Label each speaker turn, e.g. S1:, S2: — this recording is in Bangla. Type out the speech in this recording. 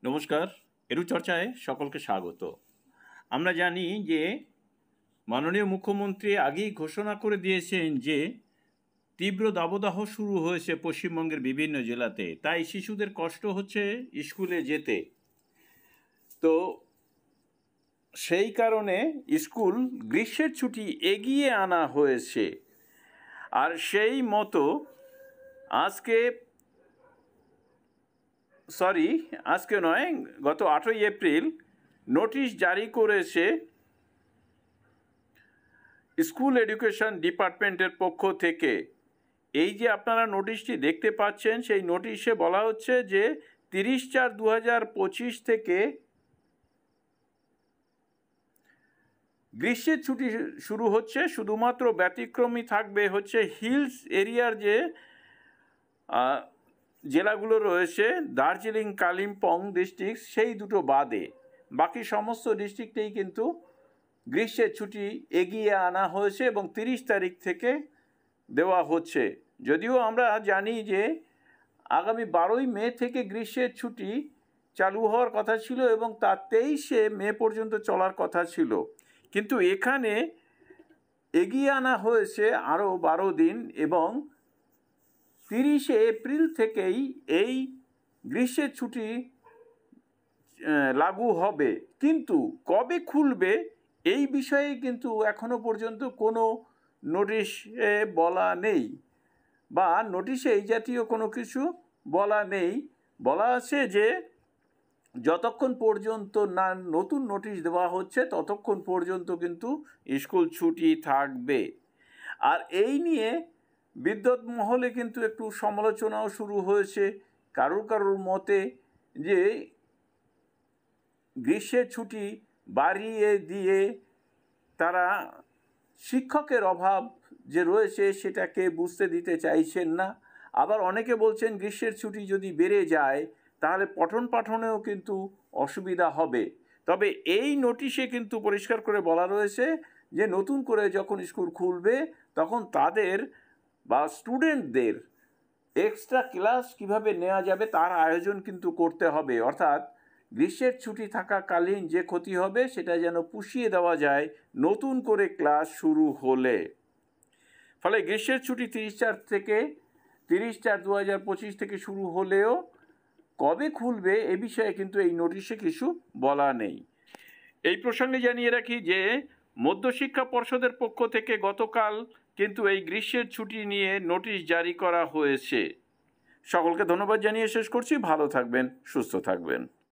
S1: নমস্কার, এরু চর্চায় সকলকে স্বাগত। আমরা জানি যে মাননীয় মুখ্যমন্ত্রী আগেই ঘোষণা করে দিয়েছেন যে তীব্র দাবদাহ শুরু হয়েছে পশ্চিমবঙ্গের বিভিন্ন জেলাতে, তাই শিশুদের কষ্ট হচ্ছে স্কুলে যেতে। তো সেই কারণে স্কুল গ্রীষ্মের ছুটি এগিয়ে আনা হয়েছে। আর সেই মতো আজকে নয়, গত 8ই এপ্রিল নোটিশ জারি করেছে স্কুল এডুকেশন ডিপার্টমেন্টের পক্ষ থেকে। এই যে আপনারা নোটিশটি দেখতে পাচ্ছেন, সেই নোটিশে বলা হচ্ছে যে 30/4/2025 থেকে গ্রীষ্মের ছুটি শুরু হচ্ছে। শুধুমাত্র ব্যতিক্রমী থাকবে হচ্ছে হিলস এরিয়ার যে জেলাগুলো রয়েছে, দার্জিলিং, কালিম্পং ডিস্ট্রিক্ট, সেই দুটো বাদে বাকি সমস্ত ডিস্ট্রিক্টেই কিন্তু গ্রীষ্মের ছুটি এগিয়ে আনা হয়েছে এবং 30 তারিখ থেকে দেওয়া হচ্ছে। যদিও আমরা জানি যে আগামী 12ই মে থেকে গ্রীষ্মের ছুটি চালু হওয়ার কথা ছিল এবং তা 23শে মে পর্যন্ত চলার কথা ছিল, কিন্তু এখানে এগিয়ে আনা হয়েছে আরও 12 দিন এবং 30শে এপ্রিল থেকেই এই গ্রীষ্মের ছুটি লাগু হবে। কিন্তু কবে খুলবে এই বিষয়ে কিন্তু এখনো পর্যন্ত কোনো নোটিশে বলা নেই, বা নোটিশে এই জাতীয় কোনো কিছু বলা নেই। বলা আছে যে যতক্ষণ পর্যন্ত না নতুন নোটিশ দেওয়া হচ্ছে ততক্ষণ পর্যন্ত কিন্তু স্কুল ছুটি থাকবে। আর এই নিয়ে বিদ্যুৎ মহলে কিন্তু একটু সমালোচনাও শুরু হয়েছে কারুর মতে যে গ্রীষ্মের ছুটি বাড়িয়ে দিয়ে তারা শিক্ষকের অভাব যে রয়েছে সেটাকে বুঝতে দিতে চাইছেন না। আবার অনেকে বলছেন গ্রীষ্মের ছুটি যদি বেড়ে যায় তাহলে পঠন পাঠনেও কিন্তু অসুবিধা হবে। তবে এই নোটিশে কিন্তু পরিষ্কার করে বলা রয়েছে যে নতুন করে যখন স্কুল খুলবে তখন তাদের বা স্টুডেন্টদের এক্সট্রা ক্লাস কিভাবে নেওয়া যাবে তার আয়োজন কিন্তু করতে হবে। অর্থাৎ গ্রীষ্মের ছুটি থাকাকালীন যে ক্ষতি হবে সেটা যেন পুষিয়ে দেওয়া যায় নতুন করে ক্লাস শুরু হলে। ফলে গ্রীষ্মের ছুটি 30/4/2025 থেকে শুরু হলেও কবে খুলবে এ বিষয়ে কিন্তু এই নোটিশে কিছু বলা নেই। এই প্রসঙ্গে জানিয়ে রাখি যে মধ্যশিক্ষা পর্ষদের পক্ষ থেকে গতকাল কিন্তু এই গ্রীষ্মের ছুটি নিয়ে নোটিশ জারি করা হয়েছে। সকলকে ধন্যবাদ জানিয়ে শেষ করছি। ভালো থাকবেন, সুস্থ থাকবেন।